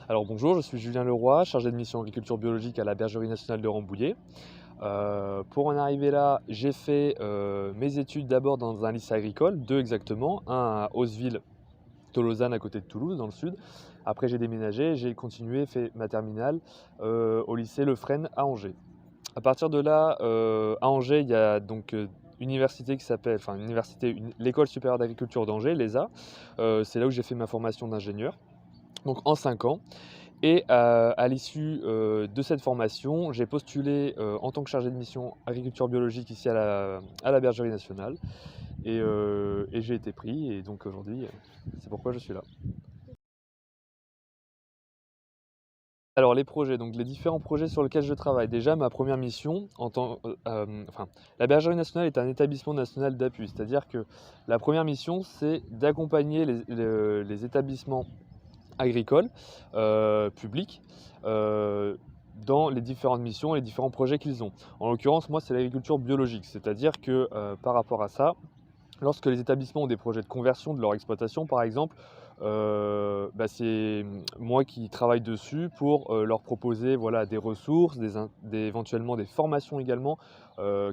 Alors bonjour, je suis Julien Leroy, chargé de mission agriculture biologique à la Bergerie nationale de Rambouillet. Pour en arriver là, j'ai fait mes études d'abord dans un lycée agricole, deux exactement, un à Hausseville-Tolosane à côté de Toulouse, dans le sud. Après j'ai déménagé, j'ai continué, fait ma terminale au lycée Le Fresne à Angers. À partir de là, à Angers, il y a donc université qui s'appelle, enfin l'école supérieure d'agriculture d'Angers, l'ESA. C'est là où j'ai fait ma formation d'ingénieur, donc en 5 ans. Et à l'issue de cette formation, j'ai postulé en tant que chargé de mission agriculture biologique ici à la Bergerie nationale. Et j'ai été pris, et donc aujourd'hui, c'est pourquoi je suis là. Alors les projets, donc les différents projets sur lesquels je travaille. Déjà, ma première mission, la Bergerie nationale est un établissement national d'appui, c'est-à-dire que la première mission, c'est d'accompagner les établissements agricoles, publics, euh, dans les différentes missions et les différents projets qu'ils ont. En l'occurrence, moi, c'est l'agriculture biologique, c'est-à-dire que par rapport à ça, lorsque les établissements ont des projets de conversion de leur exploitation, par exemple, c'est moi qui travaille dessus pour leur proposer, voilà, des ressources, éventuellement des formations également,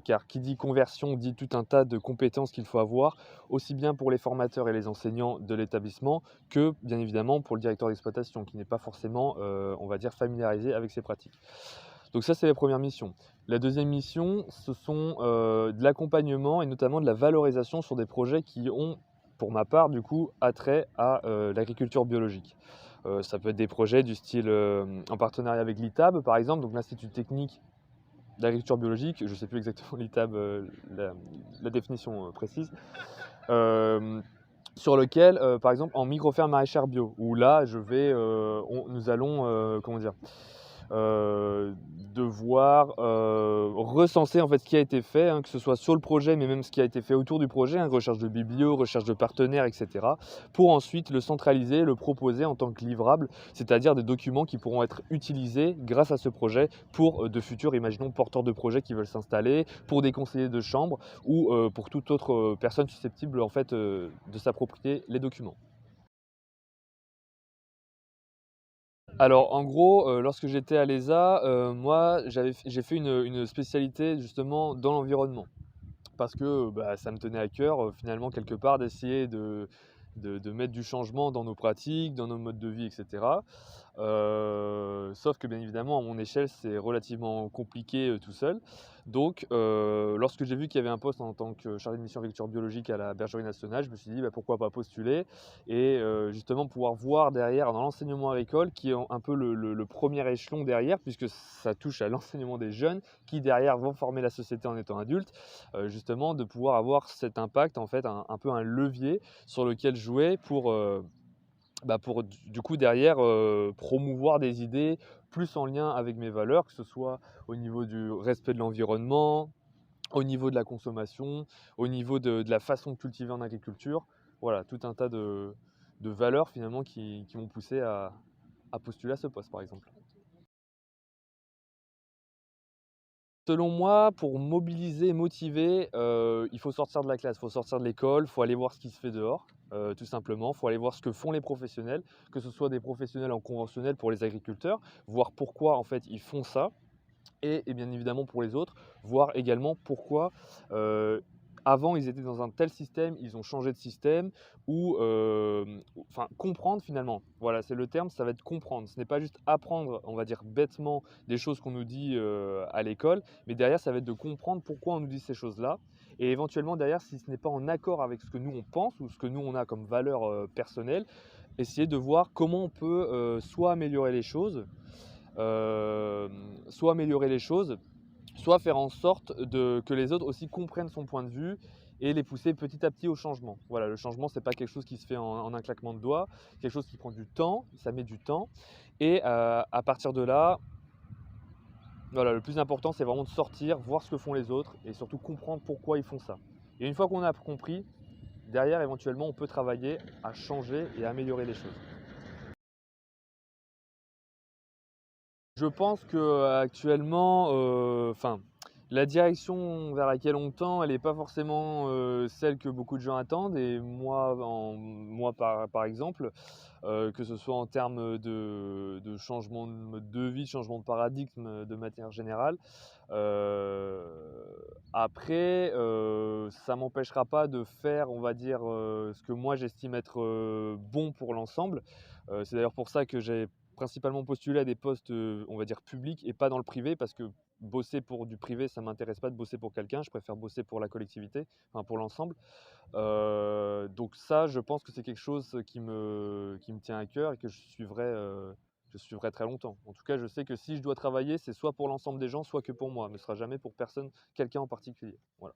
car qui dit conversion dit tout un tas de compétences qu'il faut avoir, aussi bien pour les formateurs et les enseignants de l'établissement que, bien évidemment, pour le directeur d'exploitation, qui n'est pas forcément, on va dire, familiarisé avec ces pratiques. Donc ça, c'est la première mission. La deuxième mission, ce sont de l'accompagnement et notamment de la valorisation sur des projets qui ont, pour ma part, du coup, attrait à l'agriculture biologique. Ça peut être des projets du style en partenariat avec l'ITAB, par exemple, donc l'Institut technique d'agriculture biologique, je ne sais plus exactement l'ITAB, la définition précise, euh, sur lequel, par exemple, en micro-ferme maraîchère bio, où là, nous allons, comment dire, euh, devoir recenser en fait ce qui a été fait, hein, que ce soit sur le projet, mais même ce qui a été fait autour du projet, hein, recherche de biblio, recherche de partenaires, etc., pour ensuite le centraliser, le proposer en tant que livrable, c'est-à-dire des documents qui pourront être utilisés grâce à ce projet pour de futurs, imaginons, porteurs de projets qui veulent s'installer, pour des conseillers de chambre ou pour toute autre personne susceptible en fait de s'approprier les documents. Alors en gros, lorsque j'étais à l'ESA, moi j'ai fait une spécialité justement dans l'environnement. Parce que bah, ça me tenait à cœur finalement quelque part d'essayer de mettre du changement dans nos pratiques, dans nos modes de vie, etc. Sauf que bien évidemment, à mon échelle, c'est relativement compliqué tout seul. Donc, lorsque j'ai vu qu'il y avait un poste en tant que chargé de mission agriculture biologique à la Bergerie nationale, je me suis dit bah, pourquoi pas postuler et justement pouvoir voir derrière dans l'enseignement agricole, qui est un peu le premier échelon derrière, puisque ça touche à l'enseignement des jeunes qui derrière vont former la société en étant adultes, justement de pouvoir avoir cet impact, en fait, un peu un levier sur lequel jouer pour du coup derrière promouvoir des idées plus en lien avec mes valeurs, que ce soit au niveau du respect de l'environnement, au niveau de la consommation, au niveau de la façon de cultiver en agriculture. Voilà, tout un tas de valeurs finalement qui m'ont poussé à postuler à ce poste par exemple. Selon moi, pour mobiliser et motiver, il faut sortir de la classe, il faut sortir de l'école, il faut aller voir ce qui se fait dehors, tout simplement. Il faut aller voir ce que font les professionnels, que ce soit des professionnels en conventionnel pour les agriculteurs, voir pourquoi en fait ils font ça, et bien évidemment pour les autres, voir également pourquoi avant ils étaient dans un tel système, ils ont changé de système, ou enfin comprendre finalement. Voilà, c'est le terme, ça va être comprendre. Ce n'est pas juste apprendre, on va dire bêtement, des choses qu'on nous dit à l'école, mais derrière ça va être de comprendre pourquoi on nous dit ces choses-là, et éventuellement derrière, si ce n'est pas en accord avec ce que nous on pense ou ce que nous on a comme valeur personnelle, essayer de voir comment on peut soit améliorer les choses, euh, soit améliorer les choses, soit faire en sorte que les autres aussi comprennent son point de vue et les pousser petit à petit au changement. Voilà, le changement, c'est pas quelque chose qui se fait en un claquement de doigts, quelque chose qui prend du temps, ça met du temps. Et à partir de là, voilà, le plus important, c'est vraiment de sortir, voir ce que font les autres et surtout comprendre pourquoi ils font ça. Et une fois qu'on a compris, derrière, éventuellement, on peut travailler à changer et à améliorer les choses. Je pense que actuellement, La direction vers laquelle on tend, elle est pas forcément, celle que beaucoup de gens attendent et moi par exemple, que ce soit en termes de changement de mode de vie, changement de paradigme, de manière générale. Après, ça m'empêchera pas de faire, on va dire, ce que moi j'estime être, bon pour l'ensemble. C'est d'ailleurs pour ça que j'ai principalement postulé à des postes, on va dire publics et pas dans le privé parce que bosser pour du privé, ça m'intéresse pas de bosser pour quelqu'un, je préfère bosser pour la collectivité, enfin pour l'ensemble. Donc ça, je pense que c'est quelque chose qui me tient à cœur et que je suivrai très longtemps. En tout cas, je sais que si je dois travailler, c'est soit pour l'ensemble des gens, soit que pour moi, mais ce sera jamais pour quelqu'un en particulier. Voilà.